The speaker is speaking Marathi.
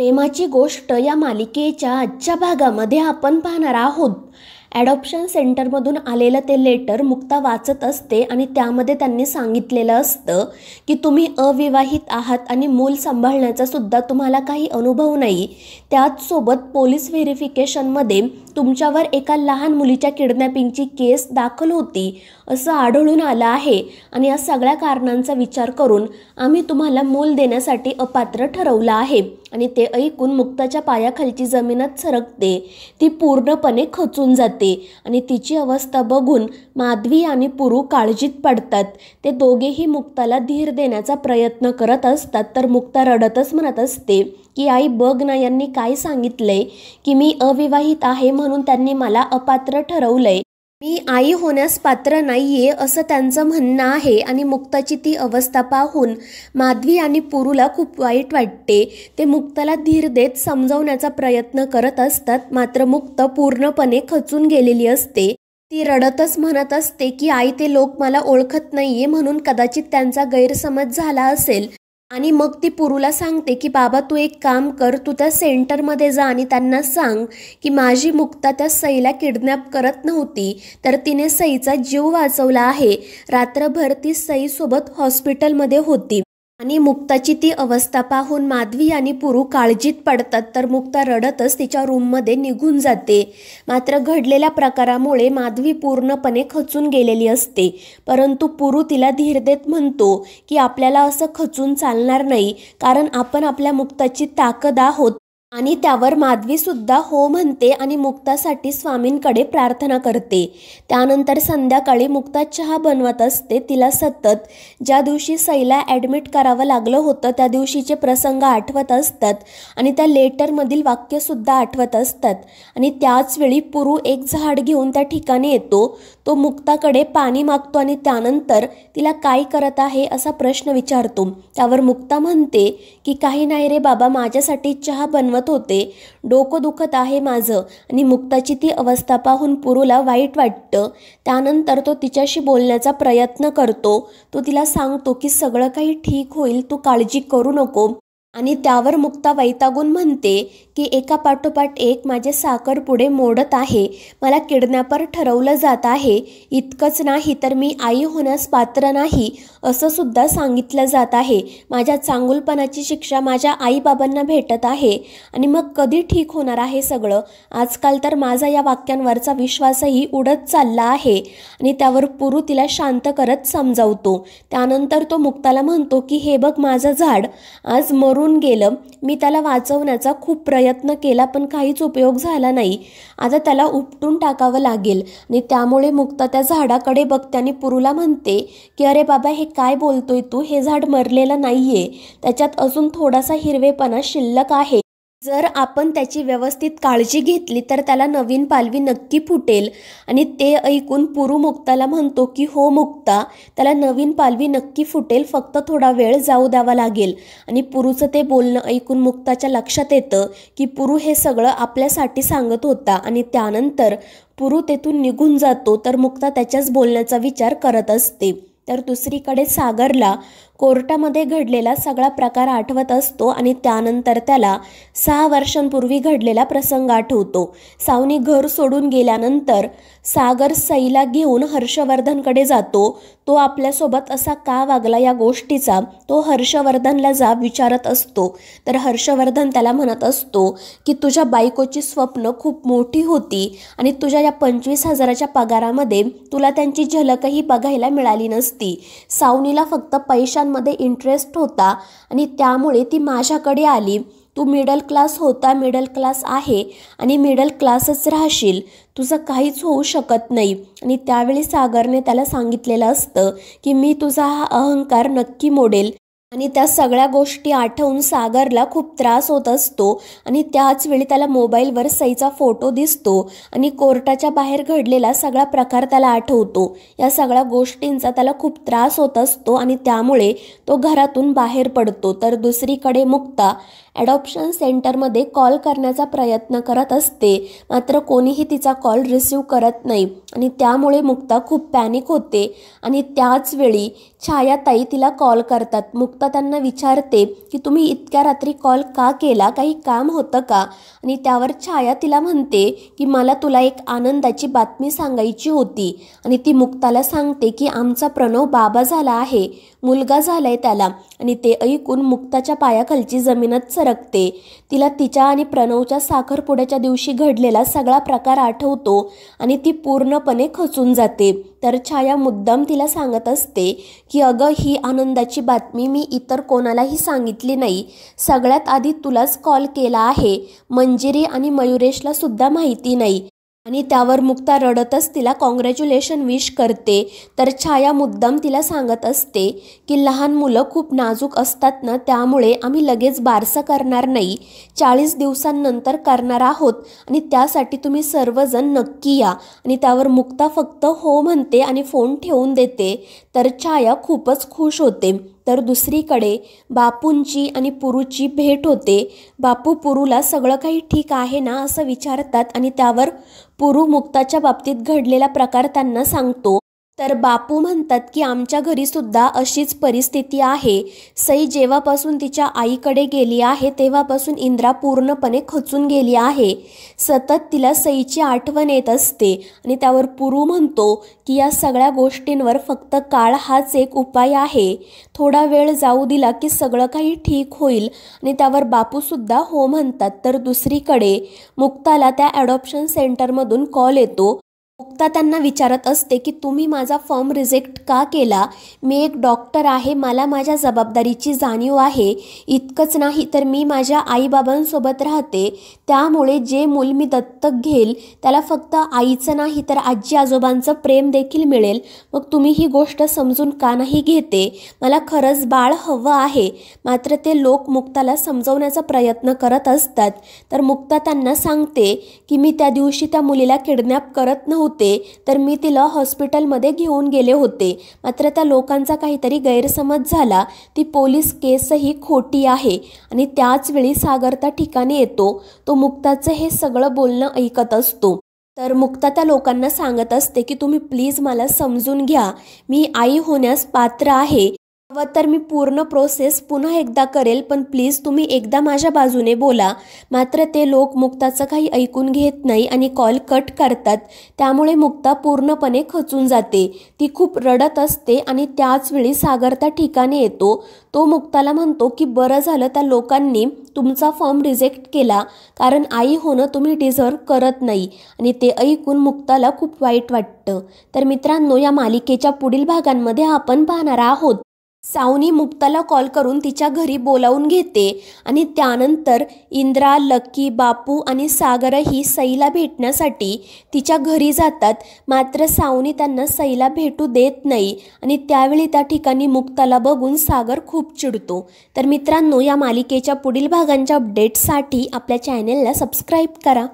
प्रेमाची गोष्ट या मालिकेच्या आजच्या भागामध्ये आपण पाहणार आहोत. ॲडॉप्शन सेंटरमधून आलेलं ते लेटर मुक्ता वाचत असते आणि त्यामध्ये त्यांनी सांगितलेलं असतं की तुम्ही अविवाहित आहात आणि मूल सांभाळण्याचा सुद्धा तुम्हाला काही अनुभव नाही. त्याचसोबत पोलीस व्हेरिफिकेशनमध्ये तुमच्यावर एका लहान मुलीच्या किडनॅपिंगची केस दाखल होती असं आढळून आलं आहे आणि या सगळ्या कारणांचा विचार करून आम्ही तुम्हाला मूल देण्यासाठी अपात्र ठरवलं आहे. आणि ते ऐकून मुक्ताच्या पायाखालची जमीनच सरकते. ती पूर्णपणे खचून जाते आणि तिची अवस्था बघून माधवी आणि पुरू काळजीत पडतात. ते दोघेही मुक्ताला धीर देण्याचा प्रयत्न करत असतात तर मुक्ता रडतच म्हणत असते की आई बघ ना, यांनी काय सांगितलंय की मी अविवाहित आहे म्हणून त्यांनी मला अपात्र ठरवलंय, मी आई होण्यास पात्र नाहीये असं त्यांचं म्हणणं आहे. आणि मुक्ताची ती अवस्था पाहून माधवी आणि पुरूला खूप वाईट वाटते. ते मुक्ताला धीर देत समजावण्याचा प्रयत्न करत असतात, मात्र मुक्त पूर्णपणे खचून गेलेली असते. ती रडतच म्हणत असते की आई ते लोक मला ओळखत नाहीये म्हणून कदाचित त्यांचा गैरसमज झाला असेल. आणि मग ती पुरूला सांगते की बाबा तू एक काम कर, तू त्या सेंटरमध्ये जा आणि त्यांना सांग की माझी मुक्ता त्या सईला किडनॅप करत नव्हती तर तिने सईचा जीव वाचवला आहे. रात्रभर ती सईसोबत हॉस्पिटलमध्ये होती. आणि मुक्ताची ती अवस्था पाहून माधवी आणि पुरू काळजीत पडतात तर मुक्ता रडतच तिच्या रूममध्ये निघून जाते. मात्र घडलेल्या प्रकारामुळे माधवी पूर्णपणे खचून गेलेली असते. परंतु पुरू तिला धीर देत म्हणतो की आपल्याला असं खचून चालणार नाही, कारण आपण आपल्या मुक्ताची ताकद आहोत. आणि त्यावर माधवी सुद्धा हो म्हणते आणि मुक्तासाठी स्वामींकडे प्रार्थना करते. त्यानंतर संध्याकाळी मुक्ता चहा बनवत असते. तिला सतत ज्या दिवशी सईला ॲडमिट करावं लागलं होतं त्या दिवशीचे प्रसंग आठवत असतात आणि त्या लेटरमधील वाक्यसुद्धा आठवत असतात. आणि त्याचवेळी पुरू एक झाड घेऊन त्या ठिकाणी येतो. तो मुक्ताकडे पाणी मागतो आणि त्यानंतर तिला काय करत आहे असा प्रश्न विचारतो. त्यावर मुक्ता म्हणते की काही नाही रे बाबा, माझ्यासाठी चहा बनवत होते, डोकं दुखत आहे माझं. आणि मुक्ताची ती अवस्था पाहून पुरूला वाईट वाटतं. त्यानंतर तो तिच्याशी बोलण्याचा प्रयत्न करतो. तो तिला सांगतो की सगळं काही ठीक होईल, तू काळजी करू नको. आणि त्यावर मुक्ता वैतागून म्हणते की एका पाठोपाठ एक माझे साखरपुडे मोडत आहे, मला किडनॅपर ठरवलं जात आहे. इतकंच नाही तर मी आई होण्यास पात्र नाही असं सुद्धा सांगितलं जात आहे. माझ्या चांगुलपणाची शिक्षा माझ्या आईबाबांना भेटत आहे. आणि मग कधी ठीक होणार आहे सगळं? आजकाल तर माझा या वाक्यांवरचा विश्वासही उडत चालला आहे. आणि त्यावर पुरू तिला शांत करत समजावतो. त्यानंतर तो मुक्ताला म्हणतो की हे बघ, माझं झाड आज मरून गेलं, मी त्याला वाचवण्याचा खूप प्रयत्न केला पण काहीच उपयोग झाला नाही. आता त्याला उपटून टाकावं लागेल. आणि त्यामुळे मुक्ता त्या झाडाकडे बघते आणि पुरूला म्हणते की अरे बाबा, हे काय बोलतोय तू? हे झाड मरलेलं नाहीये, त्याच्यात अजून थोडासा हिरवेपणा शिल्लक आहे. जर आपण त्याची व्यवस्थित काळजी घेतली तर त्याला नवीन पालवी नक्की फुटेल. आणि ते ऐकून पुरू मुक्ताला म्हणतो की हो मुक्ता, त्याला नवीन पालवी नक्की फुटेल, फक्त थोडा वेळ जाऊ द्यावा लागेल. आणि पुरूचं ते बोलणं ऐकून मुक्ताच्या लक्षात येतं की पुरू हे सगळं आपल्यासाठी सांगत होता. आणि त्यानंतर पुरू तेथून निघून जातो तर मुक्ता त्याच्याच बोलण्याचा विचार करत असते. तर दुसरीकडे सागरला कोर्टामध्ये घडलेला सगळा प्रकार आठवत असतो आणि त्यानंतर त्याला 6 वर्षांपूर्वी घडलेला प्रसंग आठवतो. सावनी घर सोडून गेल्यानंतर सागर सईला घेऊन हर्षवर्धनकडे जातो. तो आपल्यासोबत असा का वागला या गोष्टीचा तो हर्षवर्धनला जाब विचारत असतो. तर हर्षवर्धन त्याला म्हणत असतो की तुझ्या बायकोची स्वप्न खूप मोठी होती आणि तुझ्या या 25,000च्या पगारामध्ये तुला त्यांची झलकही बघायला मिळाली नसती. सावनीला फक्त पैशांमध्ये इंटरेस्ट होता आणि त्यामुळे ती माझ्याकडे आली. तू मिडल क्लास होता, मिडल क्लास आहे आणि मिडल क्लासच राहशील, तुझं काहीच होऊ शकत नाही. आणि त्यावेळी सागरने त्याला सांगितलेलं असतं की मी तुझा हा अहंकार नक्की मोडेल. आणि त्या सगळ्या गोष्टी आठवून सागरला खूप त्रास होत असतो. आणि त्याच वेळी त्याला मोबाईलवर सईचा फोटो दिसतो आणि कोर्टाच्या बाहेर घडलेला सगळा प्रकार त्याला आठवतो. या सगळ्या गोष्टींचा त्याला खूप त्रास होत असतो आणि त्यामुळे तो घरातून बाहेर पडतो. तर दुसरीकडे मुक्ता ॲडॉप्शन सेंटरमध्ये कॉल करण्याचा प्रयत्न करत असते, मात्र कोणीही तिचा कॉल रिसीव करत नाही आणि त्यामुळे मुक्ता खूप पॅनिक होते आणि त्याच वेळी छायाताई तिला कॉल करतात. मुक्ता त्यांना विचारते की तुम्ही इतक्या रात्री कॉल का केला, काही काम होतं का? आणि त्यावर छाया तिला म्हणते की मला तुला एक आनंदाची बातमी सांगायची होती आणि ती मुक्ताला सांगते की आमचा प्रणव बाबा झाला आहे, मुलगा झालाय त्याला. आणि ते ऐकून मुक्ताच्या पायाखालची जमीनच सरकते. तिला तिच्या आणि प्रणवच्या साखरपुड्याच्या दिवशी घडलेला सगळा प्रकार आठवतो आणि ती पूर्णपणे खचून जाते. तर छाया मुद्दाम तिला सांगत असते की अगं, ही आनंदाची बातमी मी इतर कोणालाही सांगितली नाही, सगळ्यात आधी तुलाच कॉल केला आहे, मंजिरी आणि मयुरेशला सुद्धा माहिती नाही. आणि त्यावर मुक्ता रडतच तिला कॉंग्रॅच्युलेशन विश करते. तर छाया मुद्दाम तिला सांगत असते की लहान मुलं खूप नाजूक असतात ना, त्यामुळे आम्ही लगेच बारसं करणार नाही, 40 दिवसांनंतर करणार आहोत आणि त्यासाठी तुम्ही सर्वजण नक्की या. आणि त्यावर मुक्ता फक्त हो म्हणते आणि फोन ठेवून देते. तर छाया खूपच खुश होते. तर दुसरीकडे बापूंची आणि पुरूची भेट होते. बापू पुरूला सगळं काही ठीक आहे ना असं विचारतात आणि त्यावर पुरू मुक्ताच्या बाबतीत घडलेला प्रकार त्यांना सांगतो. तर बापू म्हणतात की आमच्या घरीसुद्धा अशीच परिस्थिती आहे. सई जेव्हापासून तिच्या आईकडे गेली आहे तेव्हापासून इंद्रा पूर्णपणे खचून गेली आहे. सतत तिला सईची आठवण येत असते. आणि त्यावर पुरू म्हणतो की या सगळ्या गोष्टींवर फक्त काळ हाच एक उपाय आहे, थोडा वेळ जाऊ दिला की सगळं काही ठीक होईल. आणि त्यावर बापूसुद्धा हो म्हणतात. तर दुसरीकडे मुक्ताला त्या ॲडॉप्शन सेंटरमधून कॉल येतो. मुक्ता त्यांना विचारत असते की तुम्ही माझा फॉर्म रिजेक्ट का केला? मी एक डॉक्टर आहे, मला माझ्या जबाबदारीची जाणीव आहे. इतकंच नाही तर मी माझ्या आईबाबांसोबत राहते, त्यामुळे जे मूल मी दत्तक घेईल त्याला फक्त आईचं नाही तर आजी आजोबांचं प्रेम देखील मिळेल. मग तुम्ही ही गोष्ट समजून का नाही घेते? मला खरंच बाळ हवं आहे. मात्र ते लोक मुक्ताला समजवण्याचा प्रयत्न करत असतात. तर मुक्ता त्यांना सांगते की मी त्या दिवशी त्या मुलीला किडनॅप करत नव्हते, तर मी तिला हॉस्पिटलमध्ये घेऊन गेले होते. मात्र त्या लोकांचा काहीतरी गैरसमज झाला, ती पोलीस केसही खोटी आहे. आणि त्याच वेळी सागर त्या ठिकाणी येतो. तो मुक्ताचं हे सगळं बोलणं ऐकत असतो. तर मुक्ता त्या लोकांना सांगत असते की तुम्ही प्लीज मला समजून घ्या, मी आई होण्यास पात्र आहे. तर मी पूर्ण प्रोसेस पुन्हा एकदा करेल, पण प्लीज तुम्ही एकदा माझ्या बाजूने बोला. मात्र ते लोक मुक्ताचं काही ऐकून घेत नाही आणि कॉल कट करतात. त्यामुळे मुक्ता पूर्णपणे खचून जाते. ती खूप रडत असते आणि त्याच वेळी सागर त्या ठिकाणी येतो. तो मुक्ताला म्हणतो की बरं झालं त्या लोकांनी तुमचा फॉर्म रिजेक्ट केला, कारण आई होणं तुम्ही डिझर्व करत नाही. आणि ते ऐकून मुक्ताला खूप वाईट वाटतं. तर मित्रांनो, या मालिकेच्या पुढील भागांमध्ये आपण पाहणार आहोत सावनी मुक्ताला कॉल करून तिच्या घरी बोलावून घेते आणि त्यानंतर इंद्रा, लकी, बापू आणि सागरही सईला भेटण्यासाठी तिच्या घरी जातात. मात्र सावनी त्यांना सईला भेटू देत नाही आणि त्यावेळी त्या ठिकाणी मुक्ताला बघून सागर खूप चिडतो. तर मित्रांनो, या मालिकेच्या पुढील भागांच्या अपडेट्ससाठी आपल्या चॅनेलला सबस्क्राईब करा.